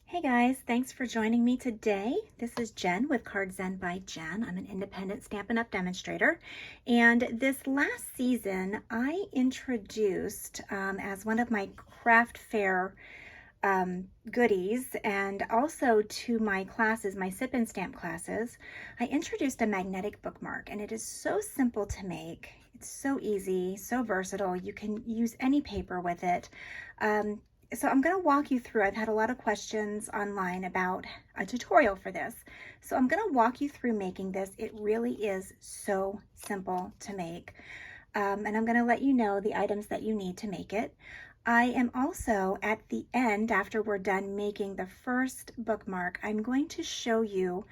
Hey guys, thanks for joining me today. This is Jen with Card Zen by Jen. I'm an independent Stampin' Up! Demonstrator. And this last season, I introduced as one of my craft fair goodies, and also to my classes, my sip and stamp classes, I introduced a magnetic bookmark, and it is so simple to make. It's so easy, so versatile. You can use any paper with it. So I'm going to walk you through. I've had a lot of questions online about a tutorial for this. So I'm going to walk you through making this. It really is so simple to make. And I'm going to let you know the items that you need to make it. I am also at the end, after we're done making the first bookmark, I'm going to show you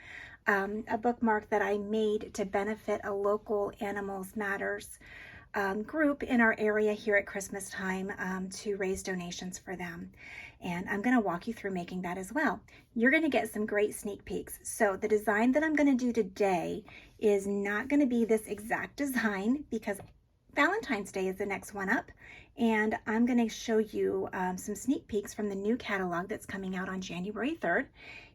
a bookmark that I made to benefit a local Animals Matters group in our area here at Christmas time to raise donations for them. And I'm going to walk you through making that as well. You're going to get some great sneak peeks. So the design that I'm going to do today is not going to be this exact design because Valentine's Day is the next one up, and I'm going to show you some sneak peeks from the new catalog that's coming out on January 3rd.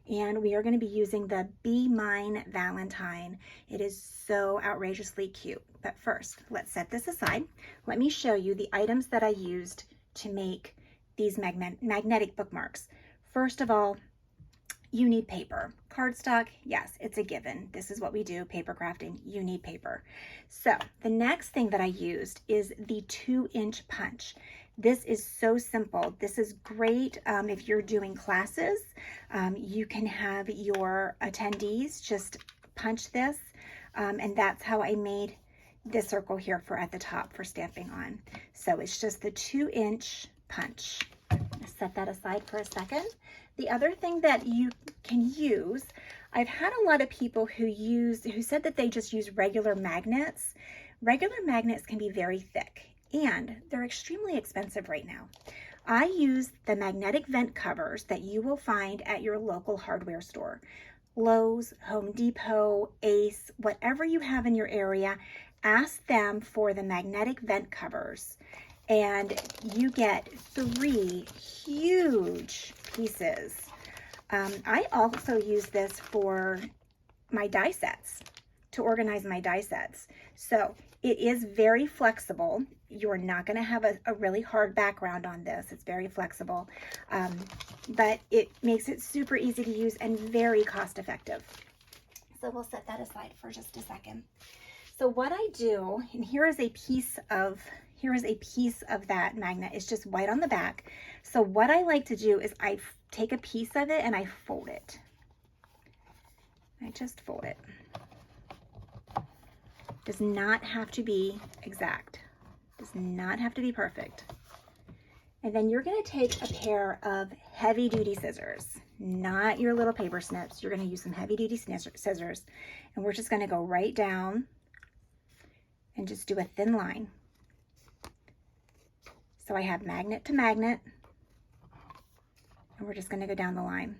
And we are going to be using the Be Mine Valentine. It is so outrageously cute. But first, let's set this aside. Let me show you the items that I used to make these magnetic bookmarks. First of all, you need paper. Cardstock, yes, it's a given. This is what we do, paper crafting. You need paper. So the next thing that I used is the 2-inch punch. This is so simple. This is great if you're doing classes. You can have your attendees just punch this, and that's how I made this circle here for at the top for stamping on. So it's just the 2-inch punch. Set that aside for a second. The other thing that you can use, I've had a lot of people who said that they just use regular magnets. Regular magnets can be very thick and they're extremely expensive right now. I use the magnetic vent covers that you will find at your local hardware store. Lowe's, Home Depot, Ace, whatever you have in your area, ask them for the magnetic vent covers. And you get 3 huge pieces. I also use this for my die sets, to organize my die sets. So it is very flexible. You're not going to have a really hard background on this. It's very flexible, but it makes it super easy to use and very cost effective. So we'll set that aside for just a second. So what I do, and here is a piece of that magnet. It's just white on the back. So what I like to do is I take a piece of it and I fold it. I just fold it. Does not have to be exact. Does not have to be perfect. And then you're going to take a pair of heavy duty scissors, not your little paper snips. You're going to use some heavy duty scissors, and we're just going to go right down and just do a thin line. So I have magnet to magnet, and we're just going to go down the line.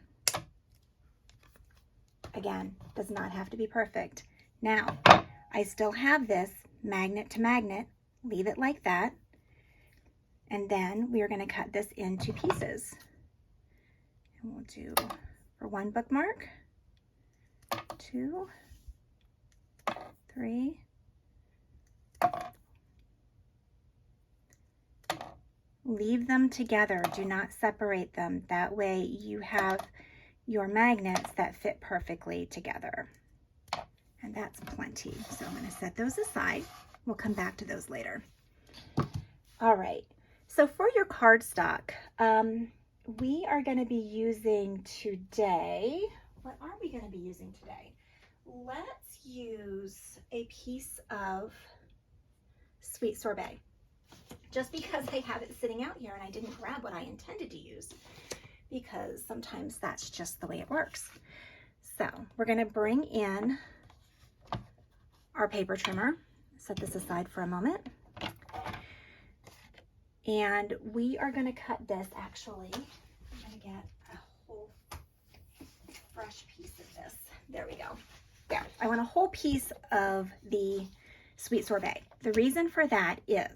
Again, does not have to be perfect. Now, I still have this magnet to magnet. Leave it like that. And then we are going to cut this into pieces. And we'll do for 1 bookmark, 2, 3, leave them together. Do not separate them. That way you have your magnets that fit perfectly together. And that's plenty. So I'm going to set those aside. We'll come back to those later. All right. So for your cardstock, we are going to be using today, what are we going to be using today? Let's use a piece of sweet sorbet. Just because I have it sitting out here and I didn't grab what I intended to use, because sometimes that's just the way it works. So we're going to bring in our paper trimmer. Set this aside for a moment. And we are going to cut this, actually. I'm going to get a whole fresh piece of this. There we go. There. I want a whole piece of the sweet sorbet. The reason for that is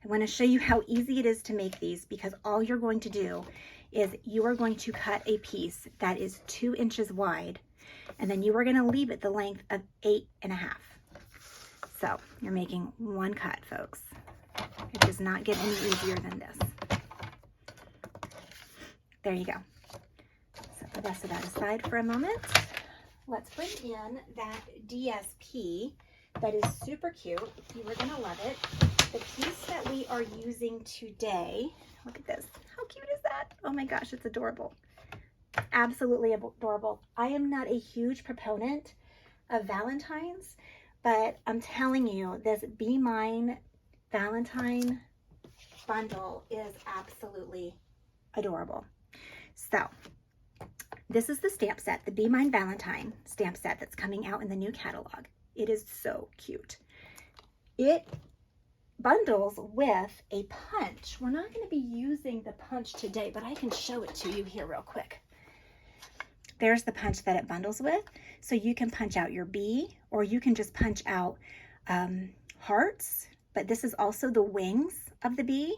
I want to show you how easy it is to make these, because all you're going to do is you are going to cut a piece that is 2 inches wide, and then you are going to leave it the length of 8.5. So you're making one cut, folks. It does not get any easier than this. There you go. Set the rest of that aside for a moment. Let's bring in that DSP that is super cute. You are going to love it. The piece that we are using today, look at this. How cute is that? Oh my gosh, it's adorable. Absolutely adorable. I am not a huge proponent of Valentine's, but I'm telling you, this Be Mine Valentine bundle is absolutely adorable. So this is the stamp set, the Be Mine Valentine stamp set that's coming out in the new catalog. It is so cute. It bundles with a punch. We're not going to be using the punch today, but I can show it to you here real quick. There's the punch that it bundles with. So you can punch out your bee, or you can just punch out hearts, but this is also the wings of the bee.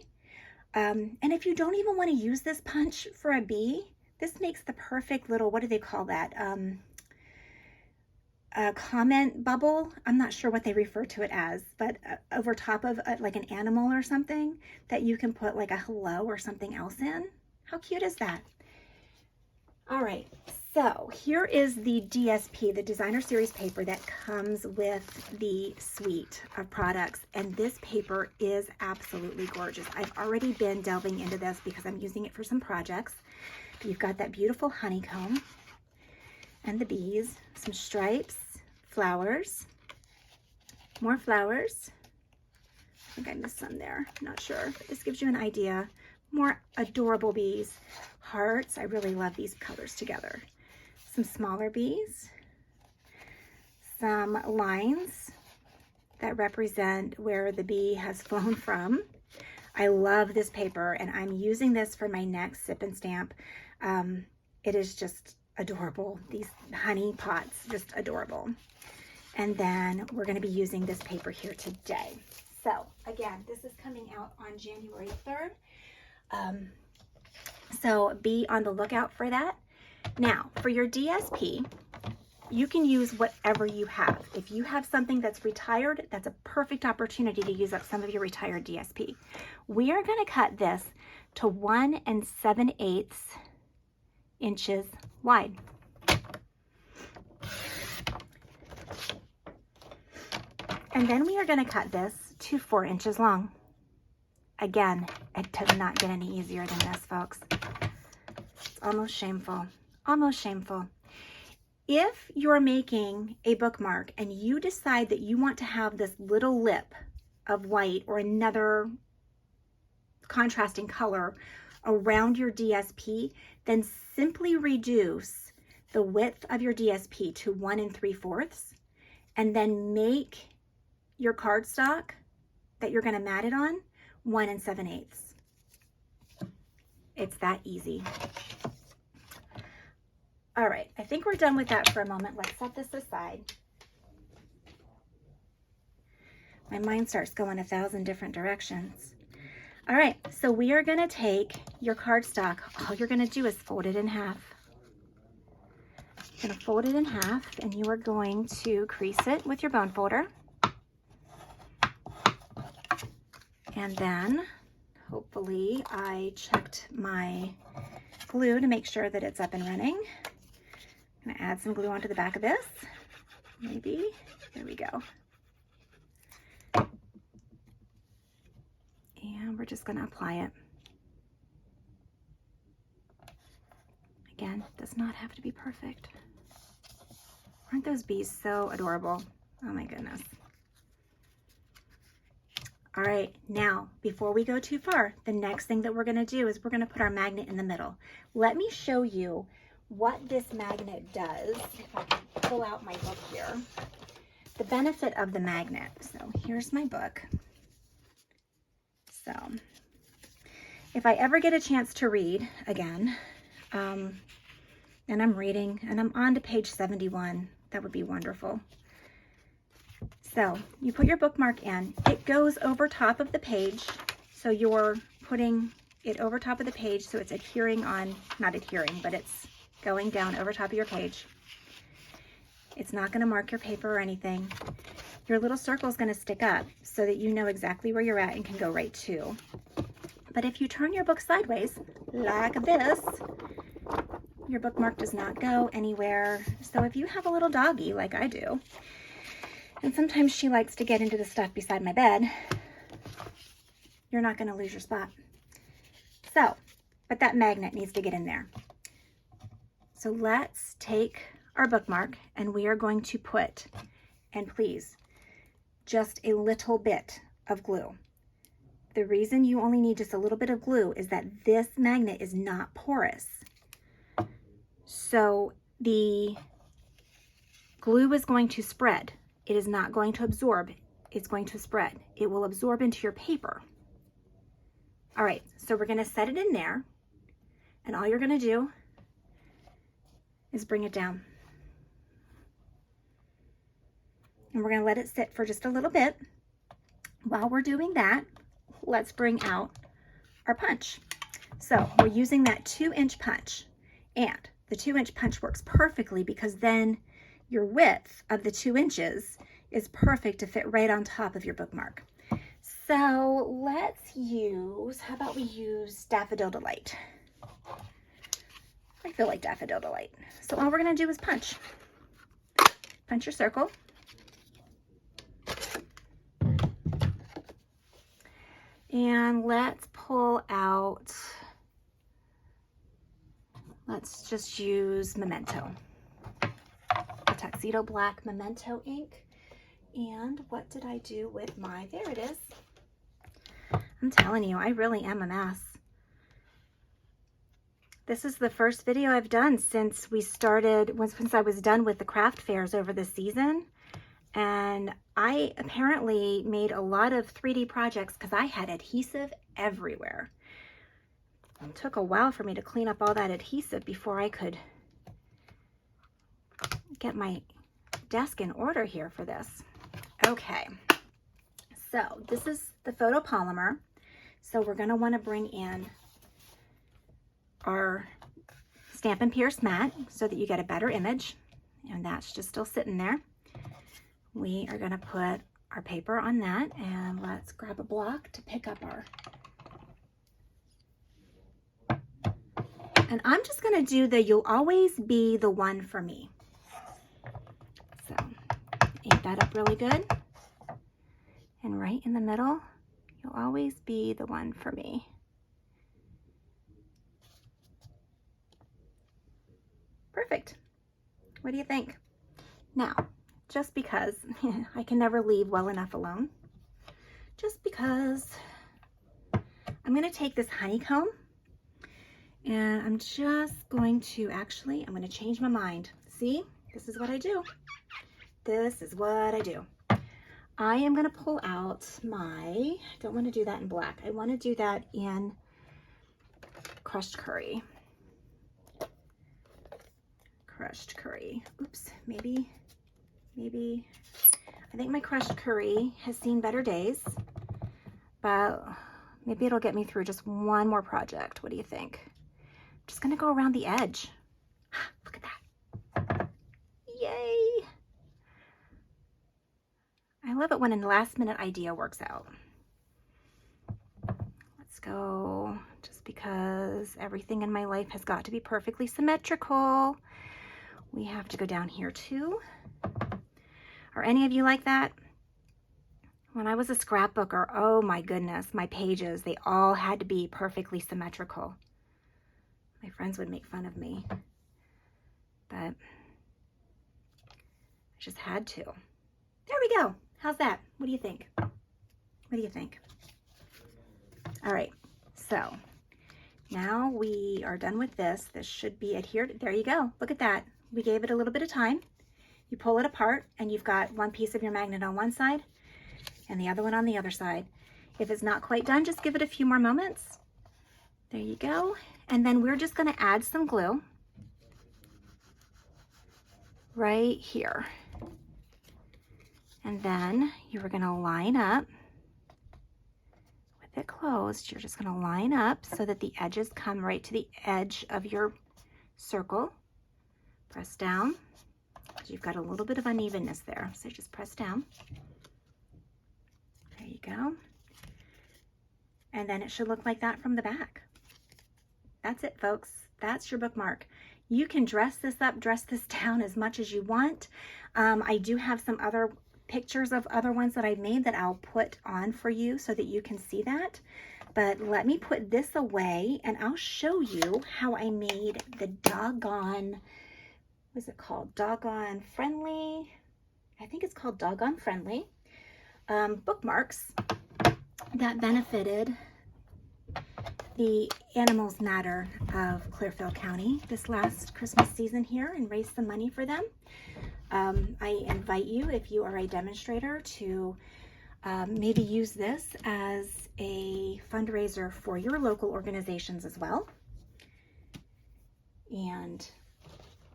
And if you don't even want to use this punch for a bee, this makes the perfect little, what do they call that? A comment bubble. I'm not sure what they refer to it as, but over top of like an animal or something that you can put like a hello or something else in. How cute is that? All right, so here is the DSP, the designer series paper that comes with the suite of products, and this paper is absolutely gorgeous. I've already been delving into this because I'm using it for some projects. You've got that beautiful honeycomb and the bees, some stripes, flowers, more flowers. I think I missed some there, I'm not sure. But this gives you an idea. More adorable bees, hearts. I really love these colors together. Some smaller bees, some lines that represent where the bee has flown from. I love this paper, and I'm using this for my next sip and stamp. It is just adorable. These honey pots, just adorable. And then we're going to be using this paper here today. So again, this is coming out on January 3rd. So be on the lookout for that. Now, for your DSP, you can use whatever you have. If you have something that's retired, that's a perfect opportunity to use up some of your retired DSP. We are going to cut this to 1 7/8 inches wide. And then we are going to cut this to 4 inches long. Again, it does not get any easier than this, folks. It's almost shameful, almost shameful. If you're making a bookmark and you decide that you want to have this little lip of white or another contrasting color around your DSP, then simply reduce the width of your DSP to 1 3/4 and then make your cardstock that you're going to mat it on 1 7/8. It's that easy. All right, I think we're done with that for a moment. Let's set this aside. My mind starts going 1,000 different directions. All right, so we are going to take your cardstock. All you're going to do is fold it in half. You're going to fold it in half, and you are going to crease it with your bone folder. And then, hopefully, I checked my glue to make sure that it's up and running. I'm going to add some glue onto the back of this. Maybe. There we go. And we're just going to apply it. Again, does not have to be perfect. Aren't those bees so adorable? Oh my goodness. All right, now, before we go too far, the next thing that we're going to do is we're going to put our magnet in the middle. Let me show you what this magnet does. If I can pull out my book here. The benefit of the magnet. So here's my book. So if I ever get a chance to read again, and I'm reading and I'm on to page 71, that would be wonderful. So you put your bookmark in, it goes over top of the page. So you're putting it over top of the page so it's adhering on, not adhering, but it's going down over top of your page. It's not going to mark your paper or anything. Your little circle is going to stick up so that you know exactly where you're at and can go right to. But if you turn your book sideways, like this, your bookmark does not go anywhere. So if you have a little doggy like I do, and sometimes she likes to get into the stuff beside my bed, you're not going to lose your spot. So, but that magnet needs to get in there. So let's take our bookmark and we are going to put, and please, just a little bit of glue. The reason you only need just a little bit of glue is that this magnet is not porous. So the glue is going to spread. It is not going to absorb. It's going to spread. It will absorb into your paper. All right, so we're going to set it in there, and all you're going to do is bring it down. And we're going to let it sit for just a little bit. While we're doing that, let's bring out our punch. So we're using that 2-inch punch, and the 2-inch punch works perfectly because then your width of the 2 inches is perfect to fit right on top of your bookmark. So let's use, how about we use Daffodil Delight? I feel like Daffodil Delight. So all we're going to do is punch. Punch your circle. And let's pull out, let's just use Memento. The Tuxedo Black Memento ink. And what did I do with my, there it is. I'm telling you, I really am a mess. This is the first video I've done since we started, since I was done with the craft fairs over the season. And I apparently made a lot of 3D projects because I had adhesive everywhere. It took a while for me to clean up all that adhesive before I could get my desk in order here for this. Okay, so this is the photopolymer. So we're going to want to bring in our Stampin' Pierce mat so that you get a better image. And that's just still sitting there. We are going to put our paper on that, and let's grab a block to pick up our, and I'm just going to do the "You'll Always Be the One for Me." So ink that up really good, and right in the middle, "You'll always be the one for me." Perfect. What do you think? Now, just because I can never leave well enough alone, just because I'm going to take this honeycomb and I'm just going to actually, I'm going to change my mind. See, this is what I do. This is what I do. I am going to pull out my, I don't want to do that in black. I want to do that in crushed curry. Crushed curry. Oops, maybe. I think my crushed curry has seen better days, but maybe it'll get me through just one more project. What do you think? I'm just gonna go around the edge. Look at that. Yay! I love it when a last minute idea works out. Let's go, just because everything in my life has got to be perfectly symmetrical. We have to go down here too. Are any of you like that? When I was a scrapbooker, oh my goodness, my pages, they all had to be perfectly symmetrical. My friends would make fun of me, but I just had to. There we go. How's that? What do you think? What do you think? All right, so now we are done with this. This should be adhered. There you go. Look at that. We gave it a little bit of time. You pull it apart and you've got one piece of your magnet on one side and the other one on the other side. If it's not quite done, just give it a few more moments. There you go. And then we're just going to add some glue right here. And then you are going to line up with it closed, you're just going to line up so that the edges come right to the edge of your circle. Press down. You've got a little bit of unevenness there, so just press down. There you go. And then it should look like that from the back. That's it, folks. That's your bookmark. You can dress this up, dress this down as much as you want. I do have some other pictures of other ones that I've made that I'll put on for you so that you can see that. But let me put this away and I'll show you how I made the Doggone, what is it called? Doggone Friendly. I think it's called Doggone Friendly. Bookmarks that benefited the Animals Matter of Clearfield County this last Christmas season here and raised some money for them. I invite you, if you are a demonstrator, to maybe use this as a fundraiser for your local organizations as well. And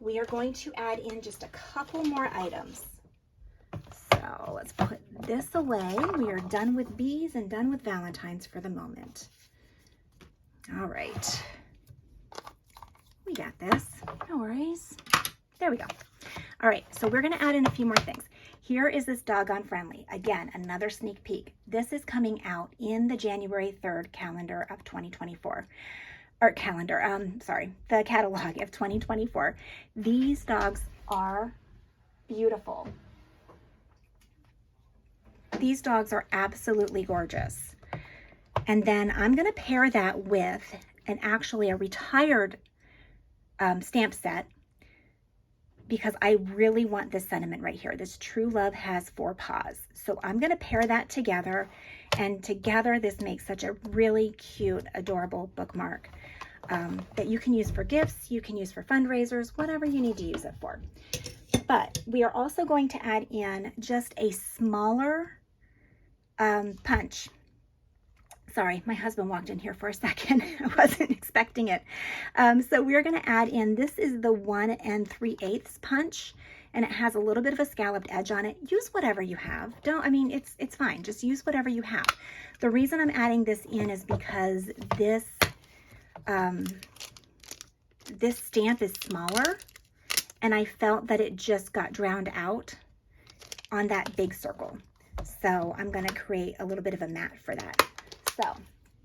we are going to add in just a couple more items. So let's put this away. We are done with bees and done with Valentine's for the moment. All right, we got this, no worries. There we go. All right, so we're gonna add in a few more things. Here is this Doggone Friendly. Again, another sneak peek. This is coming out in the January 3rd calendar of 2024. Or calendar, sorry, the catalog of 2024. These dogs are beautiful. These dogs are absolutely gorgeous. And then I'm going to pair that with actually a retired stamp set, because I really want this sentiment right here. This True Love Has 4 Paws. So I'm going to pair that together, and together this makes such a really cute, adorable bookmark that you can use for gifts, you can use for fundraisers, whatever you need to use it for. But we are also going to add in just a smaller punch. Sorry, my husband walked in here for a second. I wasn't expecting it. So we're going to add in, this is the 1 3/8 punch, and it has a little bit of a scalloped edge on it. Use whatever you have. It's fine. Just use whatever you have. The reason I'm adding this in is because this this stamp is smaller, and I felt that it just got drowned out on that big circle. So I'm going to create a little bit of a mat for that. So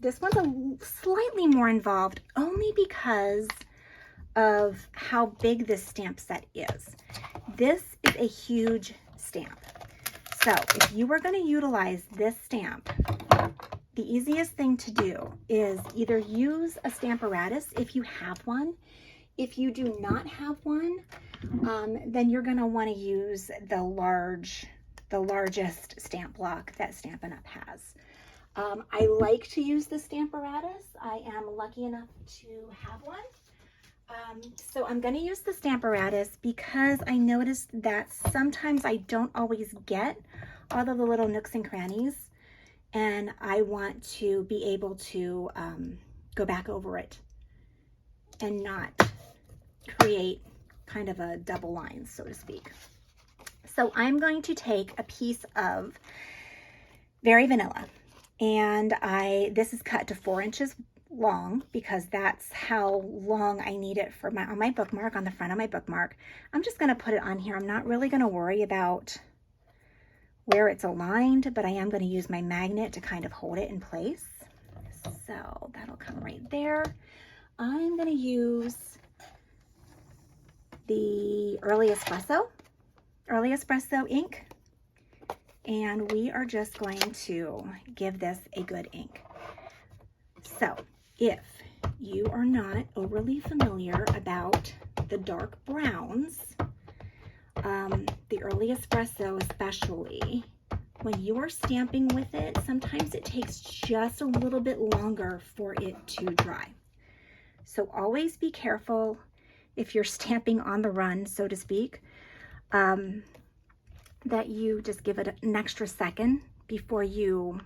this one's a slightly more involved only because of how big this stamp set is. This is a huge stamp. So if you were going to utilize this stamp, the easiest thing to do is either use a Stamparatus if you have one. If you do not have one, then you're going to want to use the largest stamp block that Stampin' Up has. I like to use the Stamparatus. I am lucky enough to have one. So I'm going to use the Stamparatus because I noticed that sometimes I don't always get all of the little nooks and crannies, and I want to be able to go back over it and not create kind of a double line, so to speak. So I'm going to take a piece of Very Vanilla, and this is cut to 4 inches long because that's how long I need it for on my bookmark, on the front of my bookmark. I'm just going to put it on here. I'm not really going to worry about where it's aligned, but I am going to use my magnet to kind of hold it in place. So that'll come right there. I'm going to use the Early Espresso ink, and we are just going to give this a good ink. So if you are not overly familiar about the dark browns, the Early Espresso especially, when you are stamping with it, sometimes it takes just a little bit longer for it to dry. So always be careful if you're stamping on the run, so to speak, that you just give it an extra second before you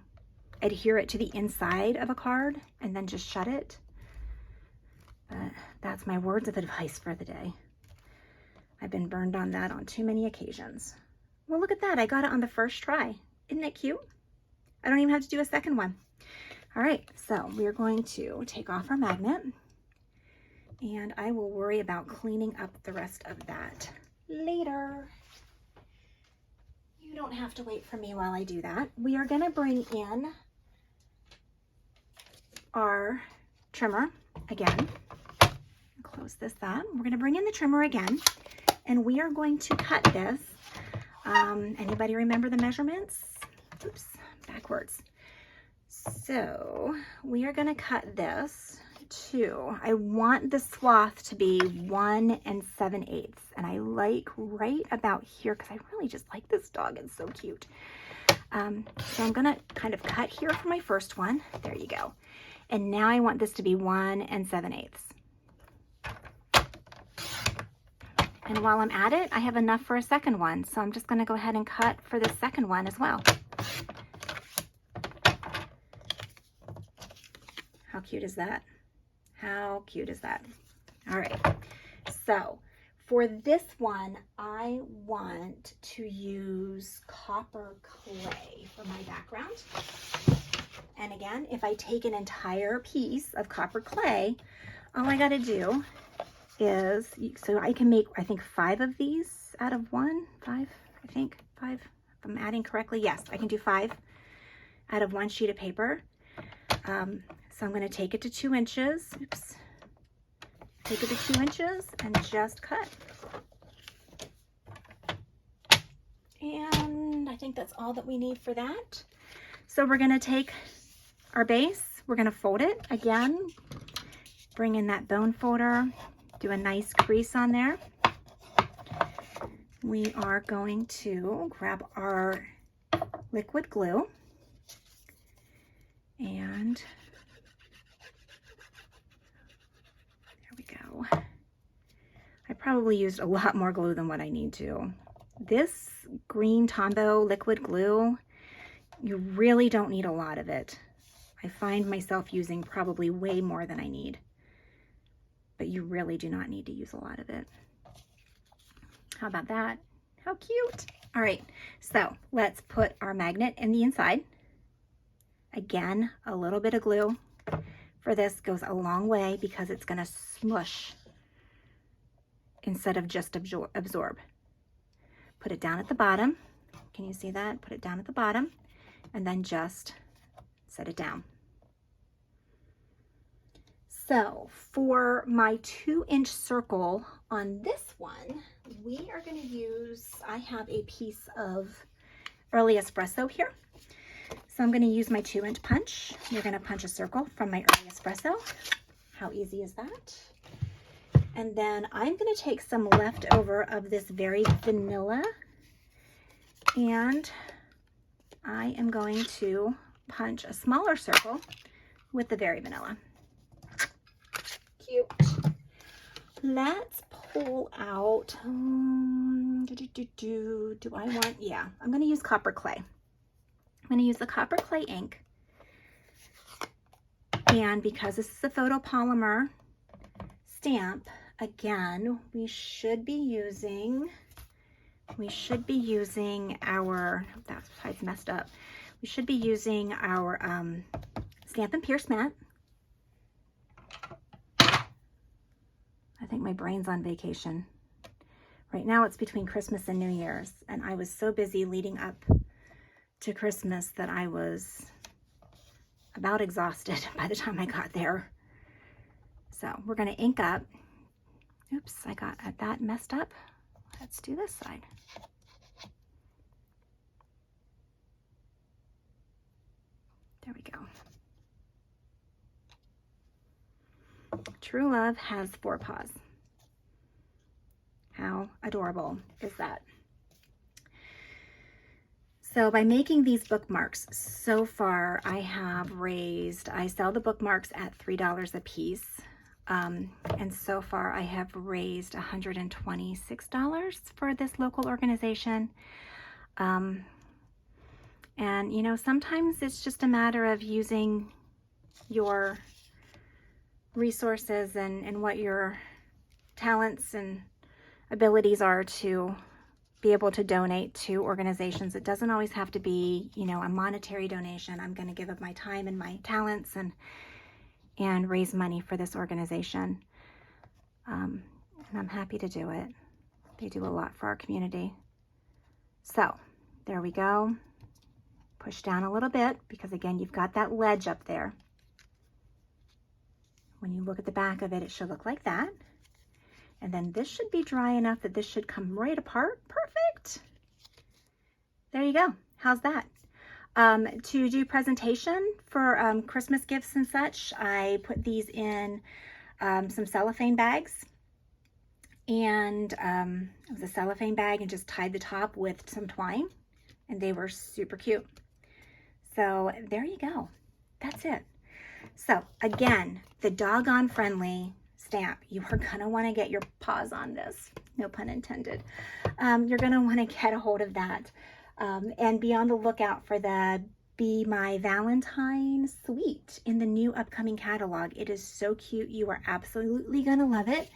adhere it to the inside of a card and then just shut it. But that's my words of advice for the day. I've been burned on that on too many occasions. Well, look at that. I got it on the first try. Isn't it cute? I don't even have to do a second one. All right, so we're going to take off our magnet, and I will worry about cleaning up the rest of that later. You don't have to wait for me while I do that. We are gonna bring in our trimmer again. Close this up. We're gonna bring in the trimmer again, and we are going to cut this. Anybody remember the measurements? Oops, backwards. So we are gonna cut this to, I want the swath to be 1 7/8, and I like right about here because I really just like this dog. It's so cute. So I'm gonna kind of cut here for my first one. There you go. And now I want this to be 1 7/8. And while I'm at it, I have enough for a second one. So I'm just gonna go ahead and cut for the second one as well. How cute is that? How cute is that? All right, so for this one, I want to use copper clay for my background. And again, if I take an entire piece of copper clay, all I gotta do is, so I can make, I think 5 of these out of 1, 5, I think 5, if I'm adding correctly. Yes, I can do 5 out of 1 sheet of paper. So I'm going to take it to 2 inches. Oops. Take it to 2 inches and just cut. And I think that's all that we need for that. So we're going to take our base, we're going to fold it again, bring in that bone folder, do a nice crease on there. We are going to grab our liquid glue and there we go. I probably used a lot more glue than what I need to. This green Tombow liquid glue, you really don't need a lot of it. I find myself using probably way more than I need, but you really do not need to use a lot of it. How about that? How cute. All right, so let's put our magnet in the inside. Again, a little bit of glue for this goes a long way because it's gonna smush instead of just absorb. Put it down at the bottom. Can you see that? Put it down at the bottom and then just set it down. So for my 2-inch circle on this one, we are going to use, I have a piece of early espresso here. So I'm going to use my 2-inch punch. We're going to punch a circle from my early espresso. How easy is that? And then I'm going to take some leftover of this very vanilla, and I am going to punch a smaller circle with the very vanilla. Cute. Let's pull out, do I want, yeah, I'm going to use copper clay. I'm going to use the copper clay ink. And because this is a photopolymer stamp, again, we should be using our, that side's messed up. We should be using our Stampin' Pierce mat. I think my brain's on vacation. Right now it's between Christmas and New Year's, and I was so busy leading up to Christmas that I was about exhausted by the time I got there. So we're going to ink up. Oops, I got that messed up. Let's do this side. There we go. True love has 4 paws. How adorable is that? So by making these bookmarks, so far I have raised, I sell the bookmarks at $3 a piece. And so far I have raised $126 for this local organization. And you know, sometimes it's just a matter of using your resources and what your talents and abilities are to be able to donate to organizations. It doesn't always have to be, you know, a monetary donation. I'm going to give up my time and my talents and raise money for this organization. And I'm happy to do it. They do a lot for our community. So there we go. Push down a little bit because again, you've got that ledge up there. When you look at the back of it, it should look like that. And then this should be dry enough that this should come right apart. Perfect. There you go. How's that? To do presentation for Christmas gifts and such, I put these in some cellophane bags. And it was a cellophane bag and just tied the top with some twine. And they were super cute. So there you go. That's it. So again, the Doggone Friendly stamp. You are going to want to get your paws on this. No pun intended. You're going to want to get a hold of that. And be on the lookout for the Be My Valentine suite in the new upcoming catalog. It is so cute. You are absolutely going to love it.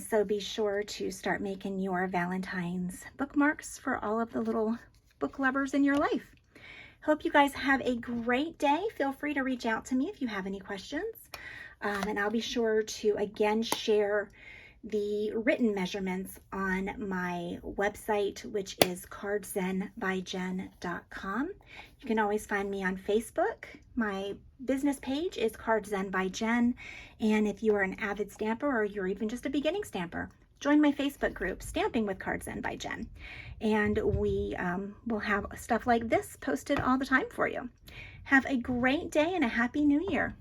So be sure to start making your Valentine's bookmarks for all of the little book lovers in your life. Hope you guys have a great day. Feel free to reach out to me if you have any questions. And I'll be sure to again share the written measurements on my website, which is cardzenbyjen.com. You can always find me on Facebook. My business page is Card Zen by Jen. And if you are an avid stamper or you're even just a beginning stamper, join my Facebook group, Stamping with Card Zen by Jen. And we will have stuff like this posted all the time for you. Have a great day and a happy new year.